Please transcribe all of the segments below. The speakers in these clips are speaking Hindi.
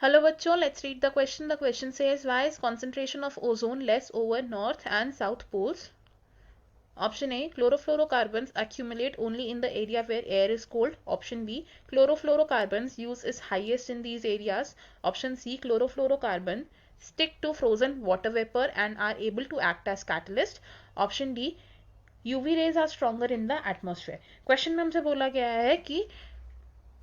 Hello बच्चों, let's read the question. The question says, why is concentration of ozone less over north and south poles? Option A, chlorofluorocarbons accumulate only in the area where air is cold. Option B, chlorofluorocarbons use is highest in these areas. Option C, chlorofluorocarbon stick to frozen water vapor and are able to act as catalyst. Option D, UV rays are stronger in the atmosphere. Question में हमसे बोला गया है कि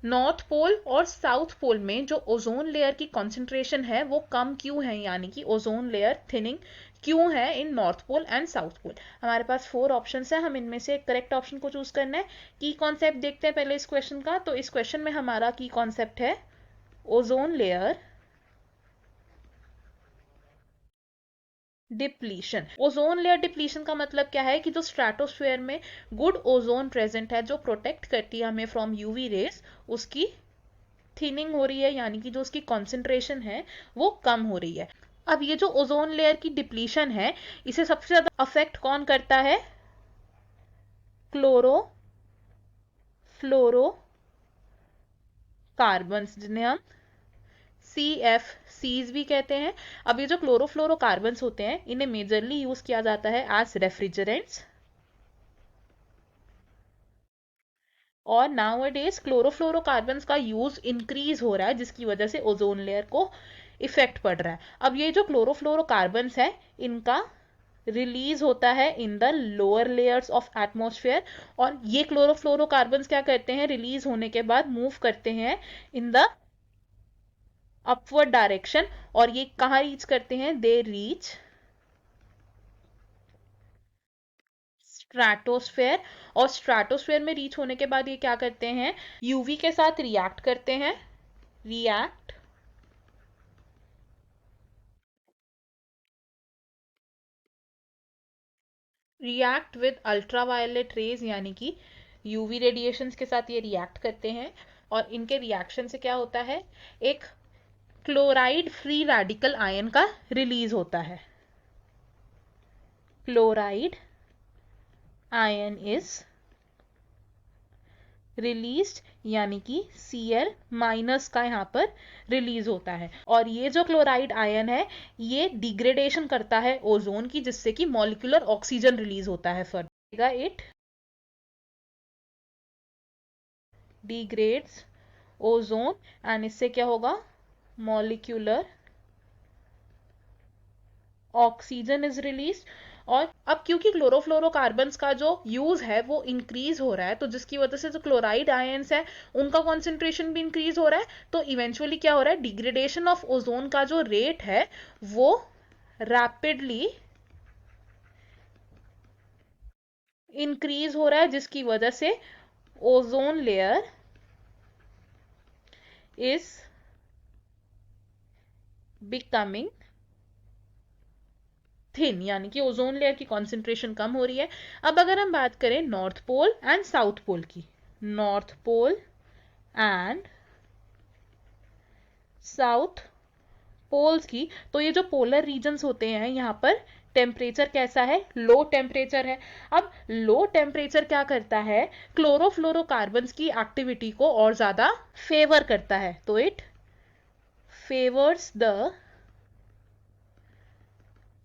नॉर्थ पोल और साउथ पोल में जो ओजोन लेयर की कॉन्सेंट्रेशन है वो कम क्यों है, यानी कि ओजोन लेयर थिनिंग क्यों है in north pole and south pole. हमारे पास 4 ऑप्शंस है, हम इनमें से एक करेक्ट ऑप्शन को चूज करना है। की कॉन्सेप्ट देखते हैं पहले इस क्वेश्चन का। तो इस क्वेश्चन में हमारा की कॉन्सेप्ट है ozone layer depletion. Ozone layer depletion का मतलब क्या है कि जो स्ट्रेटोस्फेयर में गुड ओजोन प्रेजेंट है, जो प्रोटेक्ट करती है हमें फ्रॉम यूवी रेज, उसकी थिनिंग हो रही है, यानी कि जो उसकी कॉन्सेंट्रेशन है वो कम हो रही है। अब ये जो ओजोन लेयर की डिप्लीशन है, इसे सबसे ज्यादा अफेक्ट कौन करता है? क्लोरो फ्लोरो कार्बन्स, जिन्हें हम CFCs भी कहते हैं। अब ये जो क्लोरोफ्लोरोकार्बन्स होते हैं, इन्हें मेजरली यूज किया जाता है एज रेफ्रिजरेंट्स। और नाउअडेज क्लोरोफ्लोरोकार्बन्स का यूज इंक्रीज हो रहा है, जिसकी वजह से ओजोन लेयर को इफेक्ट पड़ रहा है। अब ये जो क्लोरोफ्लोरोकार्बन्स है, इनका रिलीज होता है in the lower layers of atmosphere, और ये क्लोरोफ्लोरोकार्बन्स क्या करते हैं, रिलीज होने के बाद मूव करते हैं इन द अपवर्ड डायरेक्शन। और ये कहाँ रीच करते हैं? They reach stratosphere. और स्ट्रेटोस्फेयर में रीच होने के बाद ये क्या करते हैं? यूवी के साथ रिएक्ट करते हैं। React react with ultraviolet rays, यानी कि यूवी रेडिएशंस के साथ ये रिएक्ट करते हैं। और इनके रिएक्शन से क्या होता है? एक क्लोराइड फ्री रेडिकल आयन का रिलीज होता है। क्लोराइड आयन इज रिलीज्ड, यानी कि Cl माइनस का यहाँ पर रिलीज होता है। और ये जो क्लोराइड आयन है, ये डिग्रेडेशन करता है ओजोन की, जिससे कि मॉलिक्यूलर ऑक्सीजन रिलीज होता है। Further it degrades ozone and इससे क्या होगा? Molecular oxygen is release. और अब क्योंकि क्लोरोफ्लोरोकार्बन्स का जो यूज है वो इंक्रीज हो रहा है, तो जिसकी वजह से जो क्लोराइड आयंस है उनका कॉन्सेंट्रेशन भी इंक्रीज हो रहा है। तो इवेंचुअली क्या हो रहा है? डिग्रेडेशन ऑफ ओजोन का जो रेट है वो रैपिडली इंक्रीज हो रहा है, जिसकी वजह से ozone layer is becoming thin, यानी कि ओजोन लेयर की कॉन्सेंट्रेशन कम हो रही है। अब अगर हम बात करें north pole and south pole की, north pole and south poles की, तो ये जो पोलर रीजन्स होते हैं, यहाँ पर टेम्परेचर कैसा है? लो टेम्परेचर है। अब लो टेम्परेचर क्या करता है? क्लोरोफ्लोरोकार्बन्स की एक्टिविटी को और ज्यादा फेवर करता है। तो it favours the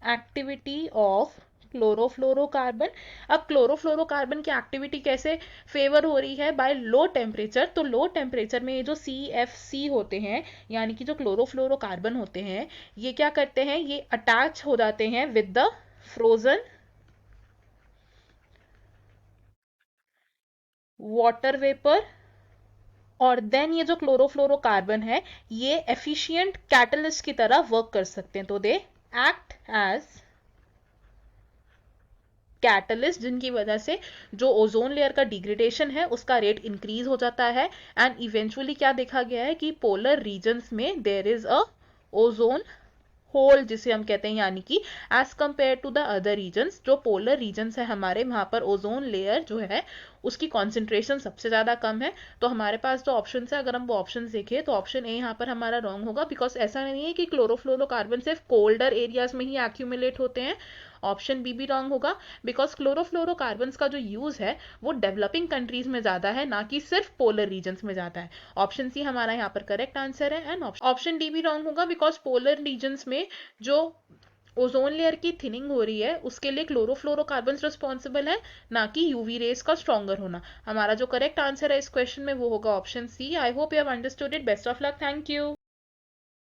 activity of chlorofluorocarbon. अब क्लोरोफ्लोरोकार्बन की एक्टिविटी कैसे फेवर हो रही है? By low temperature. तो लो टेम्परेचर में ये जो CFC होते हैं, यानी कि जो क्लोरोफ्लोरोकार्बन होते हैं, ये क्या करते हैं? ये अटैच हो जाते हैं with the frozen water vapour. और देन ये जो क्लोरोफ्लोरोकार्बन है, ये एफिशिएंट कैटलिस्ट की तरह वर्क कर सकते हैं। तो दे एक्ट एज कैटलिस्ट, जिनकी वजह से जो ओजोन लेयर का डिग्रेडेशन है उसका रेट इंक्रीज हो जाता है। एंड इवेंचुअली क्या देखा गया है कि पोलर रीजन्स में there is a ozone hole, जिसे हम कहते हैं, यानी कि as compare to the other regions, जो पोलर रीजन्स है हमारे, वहां पर ओजोन लेयर जो है उसकी कॉन्सेंट्रेशन सबसे ज़्यादा कम है। तो हमारे पास जो ऑप्शन है, अगर हम वो ऑप्शन देखें तो ऑप्शन ए यहाँ पर हमारा रॉन्ग होगा, बिकॉज ऐसा नहीं है कि क्लोरोफ्लोरोकार्बन सिर्फ कोल्डर एरियाज में ही एक्यूमुलेट होते हैं। ऑप्शन बी भी रॉन्ग होगा, बिकॉज क्लोरोफ्लोरोकार्बन्स का जो यूज है वो डेवलपिंग कंट्रीज में ज्यादा है, ना कि सिर्फ पोलर रीजन्स में ज्यादा है। ऑप्शन सी हमारा यहाँ पर करेक्ट आंसर है। एंड ऑप्शन डी भी रॉन्ग होगा, बिकॉज पोलर रीजन्स में जो ओजोन लेयर की थिनिंग हो रही है उसके लिए क्लोरोफ्लोरोकार्बन्स रिस्पॉन्सिबल है, ना कि यूवी रेस का स्ट्रॉन्गर होना। हमारा जो करेक्ट आंसर है इस क्वेश्चन में वो होगा option C. I hope you have understood it. Best of luck. Thank you.